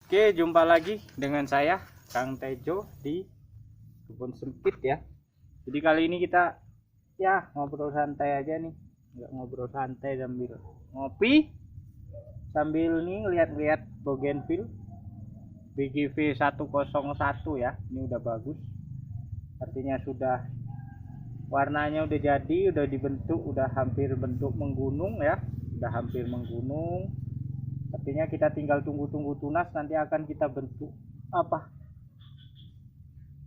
Oke, jumpa lagi dengan saya Kang Tejo di Kebun Sempit ya. Jadi kali ini kita ya ngobrol santai aja nih, nggak ngobrol santai sambil ngopi, sambil nih lihat-lihat bougainville BGV 101 ya. Ini udah bagus, artinya sudah warnanya udah jadi, udah dibentuk, udah hampir bentuk menggunung ya, udah hampir menggunung. Artinya kita tinggal tunggu-tunggu tunas, nanti akan kita bentuk apa,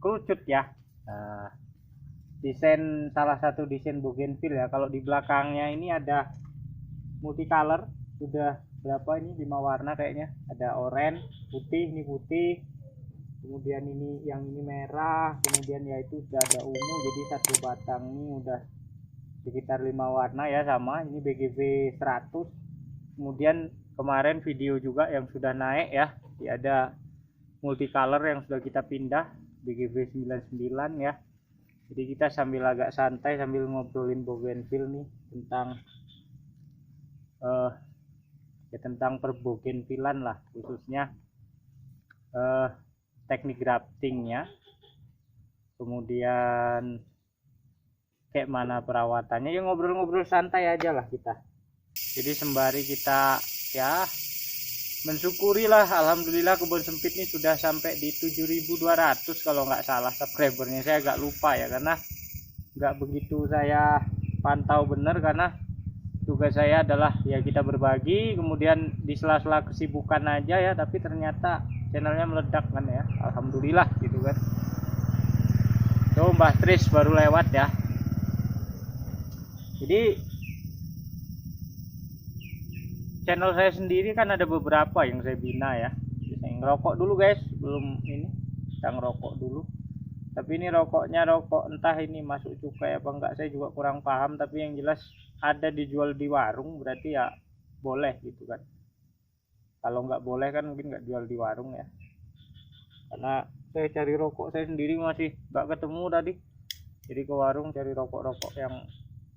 kerucut ya. Nah, desain salah satu desain bougainville ya. Kalau di belakangnya ini ada multicolor, sudah berapa ini, 5 warna kayaknya. Ada oranye, putih, ini putih, kemudian ini yang ini merah, kemudian ya itu sudah ada ungu. Jadi satu batang ini udah sekitar 5 warna ya, sama ini BGV 100. Kemudian kemarin video juga yang sudah naik ya, ada multicolor yang sudah kita pindah BGV 99 ya. Jadi kita sambil agak santai sambil ngobrolin bougainville nih tentang ya tentang perbougainvillan lah, khususnya teknik graftingnya, kemudian kayak mana perawatannya, ya ngobrol-ngobrol santai aja lah kita. Jadi sembari kita ya mensyukuri lah, alhamdulillah Kebun Sempit ini sudah sampai di 7.200 kalau nggak salah subscribernya. Saya agak lupa ya, karena nggak begitu saya pantau bener, karena tugas saya adalah ya kita berbagi, kemudian di sela-sela kesibukan aja ya, tapi ternyata channelnya meledak kan ya, alhamdulillah gitu kan. Tuh Mbah Tris baru lewat ya. Jadi channel saya sendiri kan ada beberapa yang saya bina ya. Saya ngerokok dulu guys, belum ini, kita ngerokok dulu. Tapi ini rokoknya rokok entah ini masuk cukai apa enggak, saya juga kurang paham. Tapi yang jelas ada dijual di warung, berarti ya boleh gitu kan. Kalau nggak boleh kan mungkin nggak jual di warung ya. Karena saya cari rokok saya sendiri masih nggak ketemu tadi. Jadi ke warung cari rokok-rokok yang,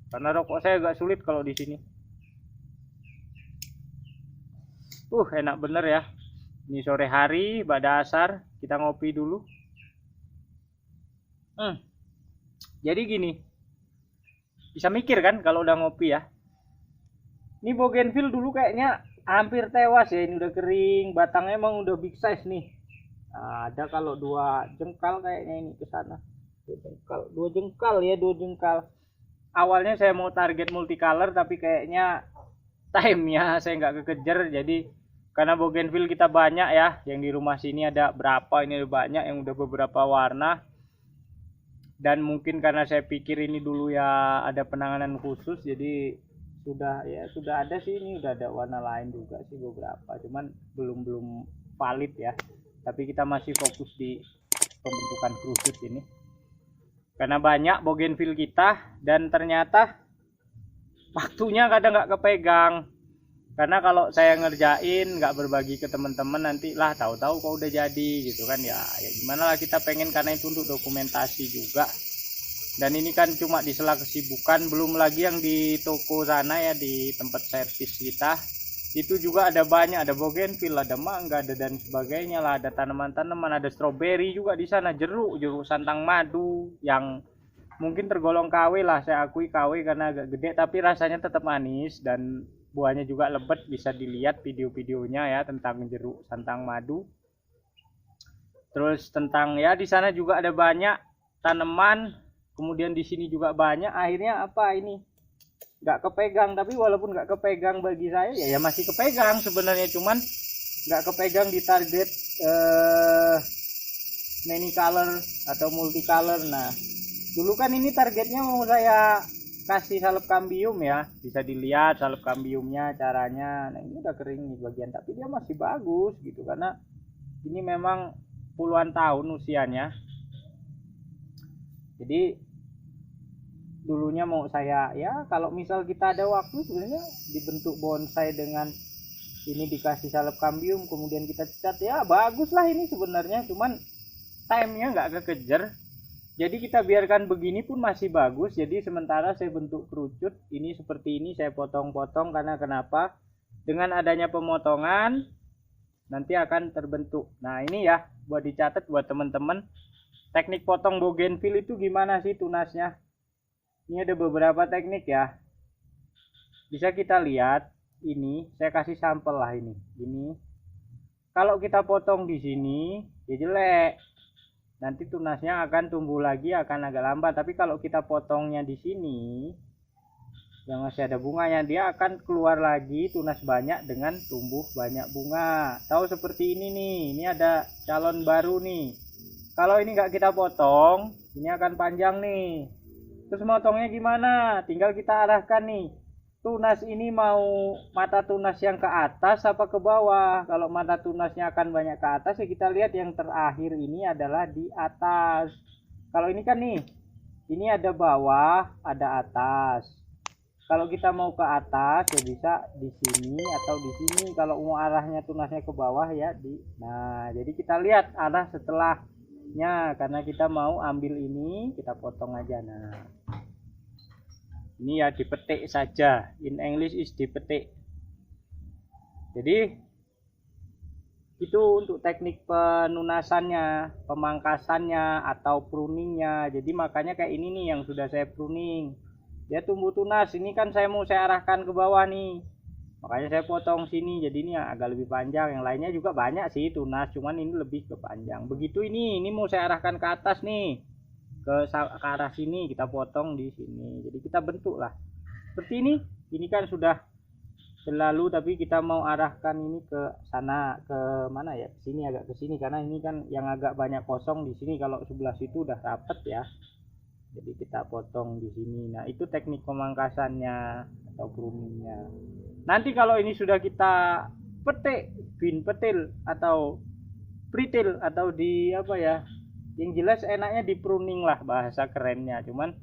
karena rokok saya agak sulit kalau di sini. Enak bener ya. Ini sore hari, pada asar, kita ngopi dulu. Jadi gini, bisa mikir kan kalau udah ngopi ya. Ini bougainville dulu kayaknya hampir tewas ya. Ini udah kering, batangnya emang udah big size nih. Nah, ada kalau 2 jengkal kayaknya ini ke sana. 2 jengkal ya, 2 jengkal. Awalnya saya mau target multicolor, tapi kayaknya time-nya saya nggak kekejar. Jadi karena bougainville kita banyak ya, yang di rumah sini ada berapa, ini ada banyak yang udah beberapa warna. Dan mungkin karena saya pikir ini dulu ya ada penanganan khusus, jadi sudah ada sih, ini udah ada warna lain juga sih beberapa, cuman belum valid ya. Tapi kita masih fokus di pembentukan kerucut ini karena banyak bougainville kita, dan ternyata waktunya kadang nggak kepegang. Karena kalau saya ngerjain nggak berbagi ke teman-teman, nanti lah tahu-tahu kok udah jadi gitu kan ya. Ya gimana lah, kita pengen karena itu untuk dokumentasi juga. Dan ini kan cuma di sela kesibukan, belum lagi yang di toko sana ya, di tempat servis kita. Itu juga ada banyak, ada bougainville, ada mangga, ada dan sebagainya lah, ada tanaman-tanaman, ada stroberi juga di sana, jeruk santang madu yang mungkin tergolong KW lah, saya akui KW karena agak gede, tapi rasanya tetap manis dan buahnya juga lebat. Bisa dilihat video-videonya ya tentang jeruk santang madu. Terus tentang ya di sana juga ada banyak tanaman, kemudian di sini juga banyak. Akhirnya apa ini nggak kepegang, tapi walaupun nggak kepegang bagi saya ya masih kepegang sebenarnya, cuman nggak kepegang di target many color atau multicolor. Nah dulu kan ini targetnya mau saya kasih salep kambium ya, bisa dilihat salep kambiumnya caranya. Nah ini udah kering nih bagian, tapi dia masih bagus gitu, karena ini memang puluhan tahun usianya. Jadi dulunya mau saya ya, kalau misal kita ada waktu sebenarnya dibentuk bonsai dengan ini, dikasih salep kambium kemudian kita cat ya bagus lah ini sebenarnya, cuman time-nya nggak kekejar. Jadi kita biarkan begini pun masih bagus. Jadi sementara saya bentuk kerucut ini seperti ini, saya potong-potong. Karena kenapa? Dengan adanya pemotongan nanti akan terbentuk. Nah ini ya buat dicatat buat teman-teman, teknik potong bougainville itu gimana sih tunasnya. Ini ada beberapa teknik ya, bisa kita lihat. Ini saya kasih sampel lah, ini kalau kita potong di sini ya jelek, nanti tunasnya akan tumbuh lagi, akan agak lambat. Tapi kalau kita potongnya di sini yang masih ada bunganya, dia akan keluar lagi tunas banyak dengan tumbuh banyak bunga. Tahu seperti ini nih, ini ada calon baru nih. Kalau ini nggak kita potong, ini akan panjang nih. Terus motongnya gimana? Tinggal kita arahkan nih. Tunas ini mau mata tunas yang ke atas apa ke bawah. Kalau mata tunasnya akan banyak ke atas ya kita lihat yang terakhir ini adalah di atas. Kalau ini kan nih, ini ada bawah, ada atas. Kalau kita mau ke atas ya bisa di sini atau di sini. Kalau mau arahnya tunasnya ke bawah ya di. Nah, jadi kita lihat arah setelahnya, karena kita mau ambil ini, kita potong aja. Nah, ini ya dipetik saja, in English is dipetik. Jadi itu untuk teknik penunasannya, pemangkasannya atau pruningnya. Jadi makanya kayak ini nih yang sudah saya pruning, dia tumbuh tunas. Ini kan saya mau arahkan ke bawah nih, makanya saya potong sini. Jadi ini agak lebih panjang. Yang lainnya juga banyak sih tunas, cuman ini lebih ke panjang. Begitu ini mau saya arahkan ke atas nih, ke arah sini, kita potong di sini. Jadi kita bentuk lah seperti ini. Ini kan sudah terlalu, tapi kita mau arahkan ini ke sana, ke mana ya, ke sini, agak ke sini, karena ini kan yang agak banyak kosong di sini. Kalau sebelah situ udah rapet ya, jadi kita potong di sini. Nah itu teknik pemangkasannya atau pruningnya. Nanti kalau ini sudah kita petik, bin petil atau pritil atau di apa ya, yang jelas enaknya di pruning lah bahasa kerennya. Cuman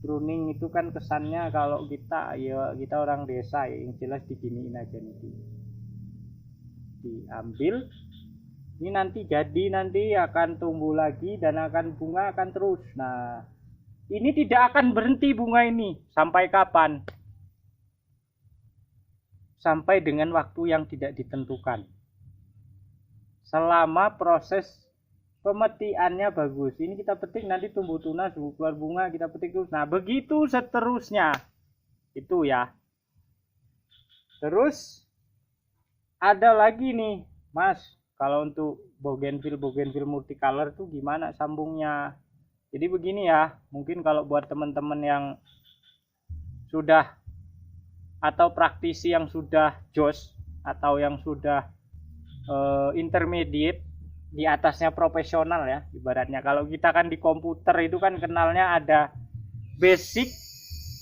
pruning itu kan kesannya kalau kita orang desa ya, yang jelas diginiin aja nih, diambil ini nanti jadi, nanti akan tumbuh lagi dan akan bunga, akan terus. Nah ini tidak akan berhenti bunga ini sampai kapan? Sampai dengan waktu yang tidak ditentukan, selama proses pemetiannya bagus. Ini kita petik, nanti tumbuh tunas, keluar bunga, kita petik terus. Nah begitu seterusnya itu ya. Terus ada lagi nih Mas, kalau untuk bougainville multicolor tuh gimana sambungnya. Jadi begini ya, mungkin kalau buat teman-teman yang sudah atau praktisi yang sudah jos atau yang sudah intermediate, di atasnya profesional ya ibaratnya. Kalau kita kan di komputer itu kan kenalnya ada basic,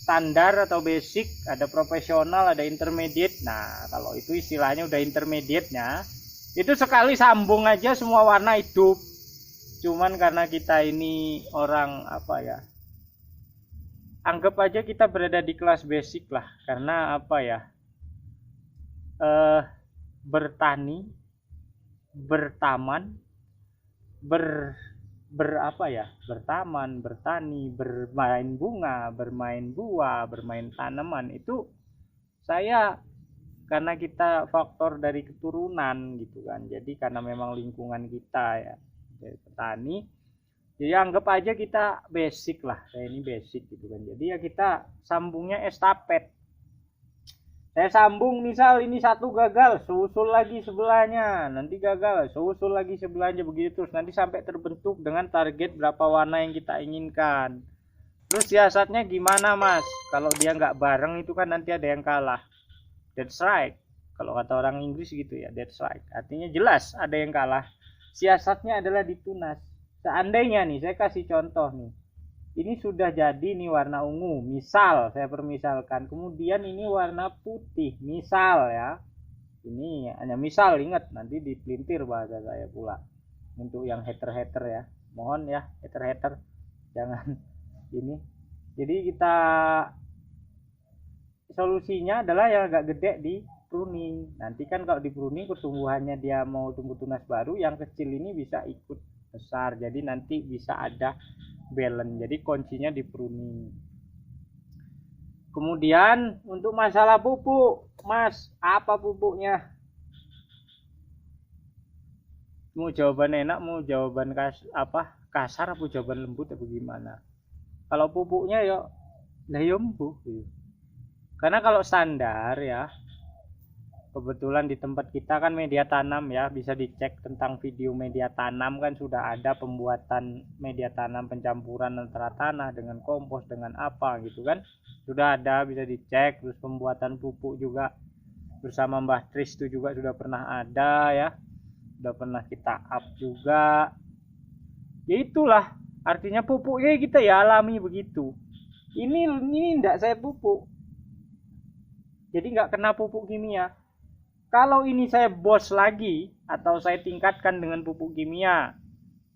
standar atau basic, ada profesional, ada intermediate. Nah kalau itu istilahnya udah intermediate-nya, itu sekali sambung aja semua warna hidup. Cuman karena kita ini orang apa ya, anggap aja kita berada di kelas basic lah, karena apa ya, bertani, bertaman, berapa ya, bertaman, bertani, bermain bunga, bermain buah, bermain tanaman. Itu saya karena kita faktor dari keturunan gitu kan, jadi karena memang lingkungan kita ya dari petani, jadi anggap aja kita basic lah, saya ini basic gitu kan. Jadi ya kita sambungnya estafet. Saya sambung, misal ini satu gagal, susul lagi sebelahnya, nanti gagal, susul lagi sebelahnya, begitu terus nanti sampai terbentuk dengan target berapa warna yang kita inginkan. Terus siasatnya gimana Mas? Kalau dia nggak bareng itu kan nanti ada yang kalah. That's right. Kalau kata orang Inggris gitu ya, that's right. Artinya jelas ada yang kalah. Siasatnya adalah ditunas. Seandainya nih, saya kasih contoh nih. Ini sudah jadi nih warna ungu, misal saya permisalkan, kemudian ini warna putih, misal ya, ini hanya misal, ingat nanti dipelintir bahasa saya pula. Untuk yang hater-hater ya, mohon ya hater-hater jangan ini. Jadi kita solusinya adalah yang agak gede di pruning. Nanti kan kalau di pruning pertumbuhannya dia mau tumbuh tunas baru, yang kecil ini bisa ikut besar, jadi nanti bisa ada balance. Jadi kuncinya di pruning. Kemudian untuk masalah pupuk Mas, apa pupuknya? Mau jawaban enak, mau jawaban kasar, apa jawaban lembut, apa gimana? Kalau pupuknya ya lah ya embuh gitu. Karena kalau standar ya, kebetulan di tempat kita kan media tanam ya, bisa dicek tentang video media tanam kan sudah ada pembuatan media tanam pencampuran antara tanah dengan kompos dengan apa gitu kan, sudah ada, bisa dicek. Terus pembuatan pupuk juga bersama Mbah Tris itu juga sudah pernah ada ya, sudah pernah kita up juga. Ya itulah artinya pupuknya kita ya alami begitu. Ini enggak saya pupuk, jadi nggak kena pupuk kimia. Kalau ini saya bos lagi atau saya tingkatkan dengan pupuk kimia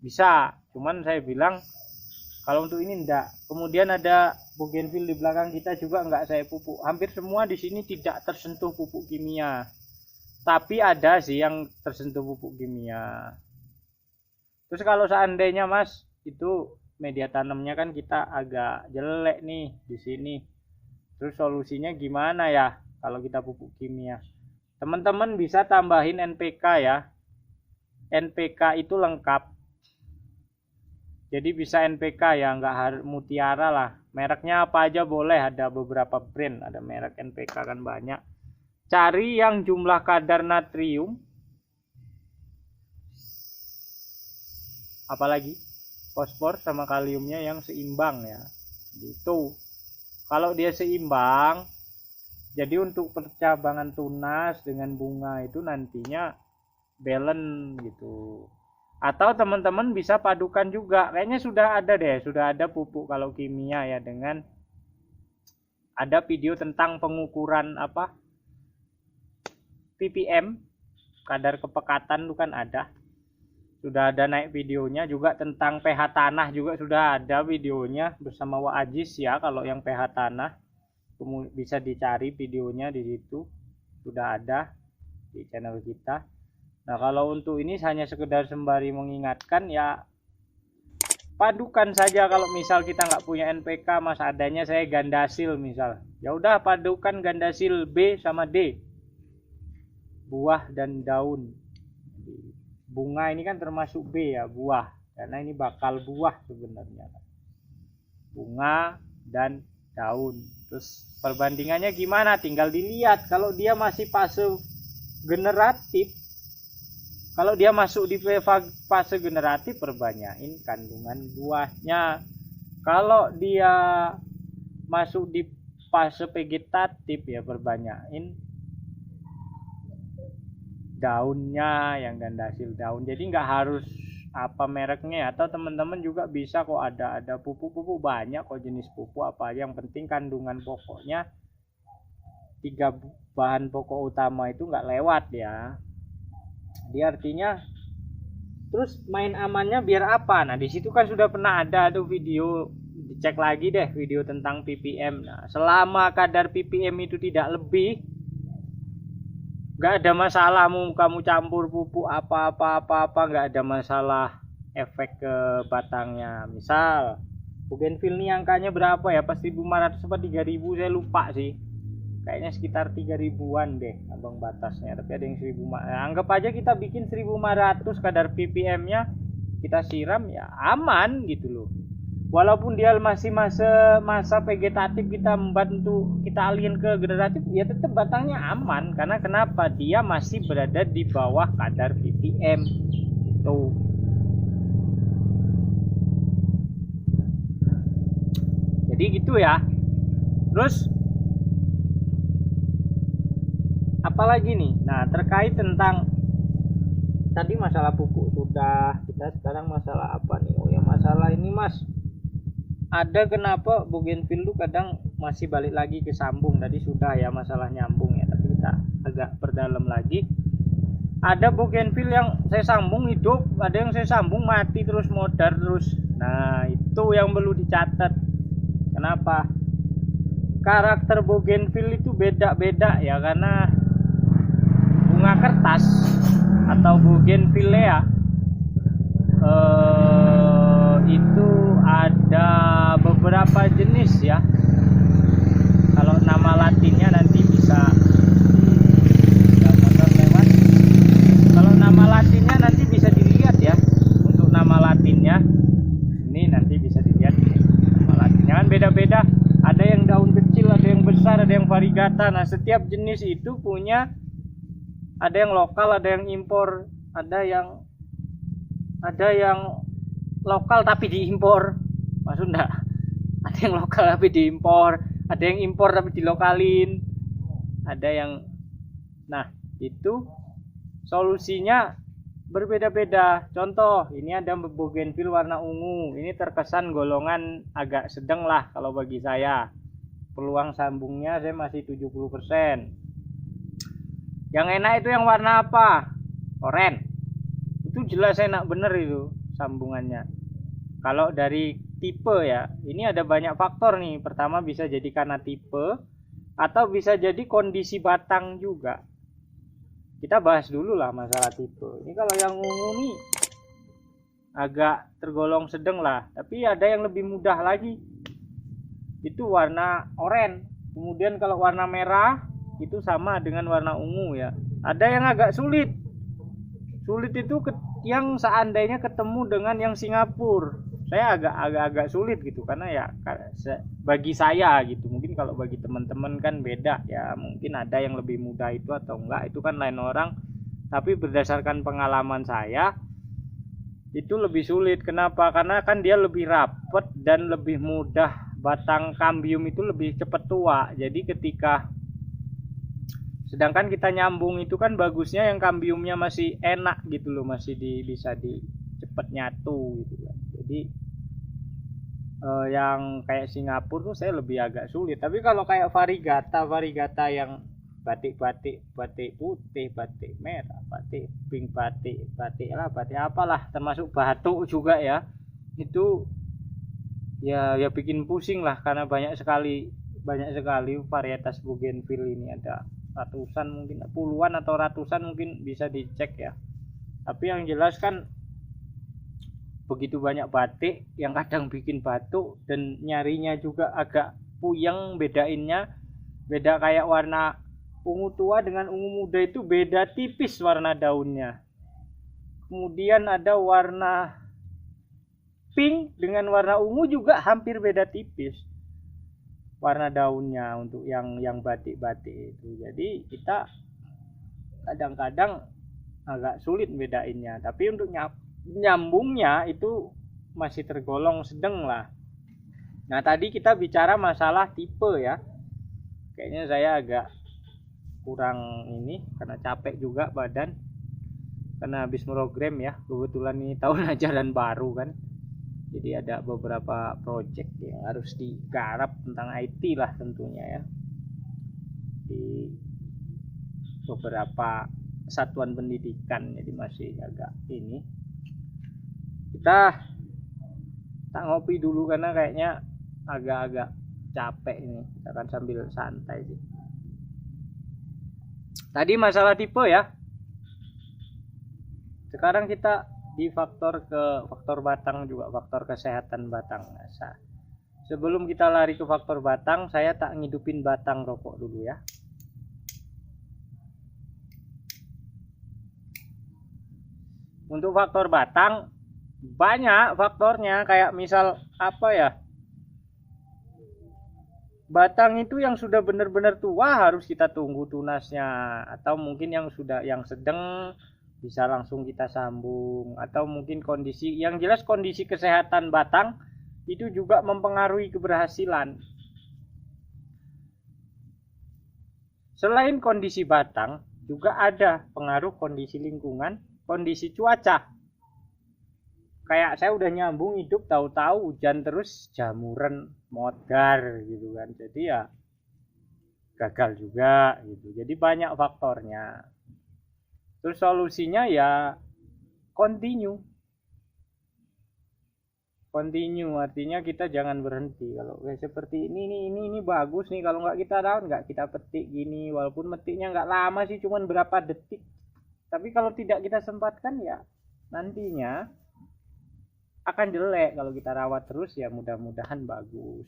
bisa, cuman saya bilang kalau untuk ini enggak. Kemudian ada bougainville di belakang kita juga enggak saya pupuk. Hampir semua di sini tidak tersentuh pupuk kimia, tapi ada sih yang tersentuh pupuk kimia. Terus kalau seandainya Mas itu media tanamnya kan kita agak jelek nih di sini, terus solusinya gimana ya kalau kita pupuk kimia? Teman-teman bisa tambahin NPK ya. NPK itu lengkap. Jadi bisa NPK ya, nggak harus Mutiara lah. Mereknya apa aja boleh, ada beberapa brand, ada merek NPK kan banyak. Cari yang jumlah kadar natrium, apalagi fosfor sama kaliumnya yang seimbang ya. Gitu. Kalau dia seimbang, jadi untuk percabangan tunas dengan bunga itu nantinya balance gitu. Atau teman-teman bisa padukan juga. Kayaknya sudah ada deh, sudah ada pupuk kalau kimia ya, dengan ada video tentang pengukuran ppm, kadar kepekatan itu kan ada. Sudah ada naik videonya juga. Tentang pH tanah juga sudah ada videonya bersama Wak Ajis ya, kalau yang pH tanah. Bisa dicari videonya di situ, sudah ada di channel kita. Nah kalau untuk ini hanya sekedar sembari mengingatkan ya, padukan saja. Kalau misal kita nggak punya NPK, mas adanya saya gandasil misal, ya udah padukan gandasil B sama D, buah dan daun. Bunga ini kan termasuk B ya, buah, karena ini bakal buah sebenarnya, bunga dan daun. Terus perbandingannya gimana, tinggal dilihat. Kalau dia masih fase generatif, kalau dia masuk di fase generatif, perbanyakin kandungan buahnya. Kalau dia masuk di fase vegetatif ya, perbanyakin daunnya, yang gandasil daun. Jadi nggak harus apa mereknya. Atau teman-teman juga bisa kok, ada pupuk-pupuk banyak kok, jenis pupuk apa, yang penting kandungan pokoknya 3 bahan pokok utama itu nggak lewat ya. Dia artinya terus main amannya biar apa? Nah di situ kan sudah pernah ada tuh video, dicek lagi deh video tentang ppm. Nah selama kadar ppm itu tidak lebih, nggak ada masalah. Mau kamu campur pupuk apa nggak ada masalah efek ke batangnya. Misal bougainville ini angkanya berapa ya, pas 1500 apa 3000 saya lupa sih, kayaknya sekitar 3000-an deh abang batasnya, tapi ada yang 1500. Anggap aja kita bikin 1500 kadar ppm nya, kita siram ya aman gitu loh. Walaupun dia masih masa vegetatif, kita membantu kita alihin ke generatif, ya tetap batangnya aman. Karena kenapa? Dia masih berada di bawah kadar ppm itu. Jadi gitu ya. Terus apalagi nih? Nah terkait tentang tadi masalah pupuk sudah, kita sekarang masalah apa nih? Oh ya, masalah ini mas, ada kenapa bougainville itu kadang masih balik lagi ke sambung. Tadi sudah ya masalah nyambung ya, tapi kita agak perdalam lagi. Ada bougainville yang saya sambung hidup, ada yang saya sambung mati terus, modar terus. Nah itu yang perlu dicatat. Kenapa? Karakter bougainville itu beda-beda ya, karena bunga kertas atau bougainvillea itu ada beberapa jenis ya. Kalau nama latinnya nanti bisa, motor lewat. Kalau nama latinnya nanti bisa dilihat varigata. Nah, setiap jenis itu punya, ada yang lokal, ada yang impor, ada yang lokal tapi diimpor. Maksud enggak? Ada yang lokal tapi diimpor, ada yang impor tapi dilokalin. Ada yang, nah, itu solusinya berbeda-beda. Contoh, ini ada bougainville warna ungu. Ini terkesan golongan agak sedang lah kalau bagi saya. Peluang sambungnya saya masih 70%. Yang enak itu yang warna apa? Oranye. Itu jelas enak bener itu sambungannya. Kalau dari tipe ya, ini ada banyak faktor nih. Pertama bisa jadi karena tipe, atau bisa jadi kondisi batang juga. Kita bahas dulu lah masalah tipe. Ini kalau yang ungu nih agak tergolong sedang lah, tapi ada yang lebih mudah lagi. Itu warna oranye. Kemudian kalau warna merah itu sama dengan warna ungu ya. Ada yang agak sulit. Sulit itu yang seandainya ketemu dengan yang Singapura. Saya agak sulit gitu, karena ya bagi saya gitu. Mungkin kalau bagi teman-teman kan beda ya, mungkin ada yang lebih mudah itu atau enggak, itu kan lain orang. Tapi berdasarkan pengalaman saya itu lebih sulit. Kenapa? Karena kan dia lebih rapet dan lebih mudah. Batang kambium itu lebih cepat tua. Jadi ketika, sedangkan kita nyambung itu kan bagusnya yang kambiumnya masih enak gitu loh, masih bisa cepet nyatu gitu kan. Jadi yang kayak Singapura tuh saya lebih agak sulit. Tapi kalau kayak varigata yang batik putih, batik merah, batik pink, batik lah, batik apalah, termasuk batuk juga ya, itu ya bikin pusing lah, karena banyak sekali varietas bougainville ini. Ada ratusan, mungkin puluhan atau ratusan, mungkin bisa dicek ya. Tapi yang jelas kan begitu banyak batik yang kadang bikin batuk, dan nyarinya juga agak puyeng bedainnya. Beda kayak warna ungu tua dengan ungu muda itu beda tipis warna daunnya. Kemudian ada warna pink dengan warna ungu juga hampir beda tipis warna daunnya untuk yang batik-batik itu. Jadi kita kadang-kadang agak sulit bedainnya. Tapi untuk nyambungnya itu masih tergolong sedang lah. Nah, tadi kita bicara masalah tipe ya. Kayaknya saya agak kurang ini karena capek juga badan, karena habis program ya. Kebetulan ini tahun ajaran baru kan. Jadi ada beberapa project yang harus digarap tentang IT lah tentunya ya, di beberapa satuan pendidikan. Jadi masih agak ini. Kita tak ngopi dulu karena kayaknya agak-agak capek ini. Kita akan sambil santai sih. Tadi masalah tipe ya. Sekarang kita di faktor batang juga, faktor kesehatan batang. Nah, sebelum kita lari ke faktor batang, saya tak ngidupin batang rokok dulu ya. Untuk faktor batang banyak faktornya, kayak misal apa ya, batang itu yang sudah benar-benar tua harus kita tunggu tunasnya, atau mungkin yang sedang bisa langsung kita sambung, atau mungkin yang jelas kondisi kesehatan batang itu juga mempengaruhi keberhasilan. Selain kondisi batang, juga ada pengaruh kondisi lingkungan, kondisi cuaca. Kayak saya udah nyambung hidup, tahu-tahu hujan terus, jamuran modar gitu kan. Jadi ya gagal juga gitu. Jadi banyak faktornya. Terus solusinya ya continue artinya kita jangan berhenti. Kalau seperti ini bagus nih, kalau nggak kita daun, nggak kita petik gini, walaupun metiknya nggak lama sih, cuman berapa detik. Tapi kalau tidak kita sempatkan ya nantinya akan jelek. Kalau kita rawat terus ya mudah-mudahan bagus.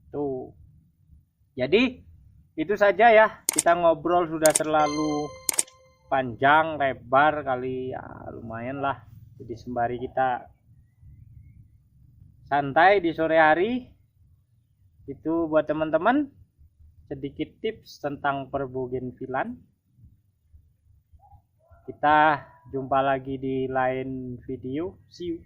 Tuh. Jadi itu saja ya, kita ngobrol sudah terlalu panjang lebar kali ya, lumayan lah. Jadi sembari kita santai di sore hari, itu buat teman-teman sedikit tips tentang perbogenvilan. Kita jumpa lagi di lain video. See you.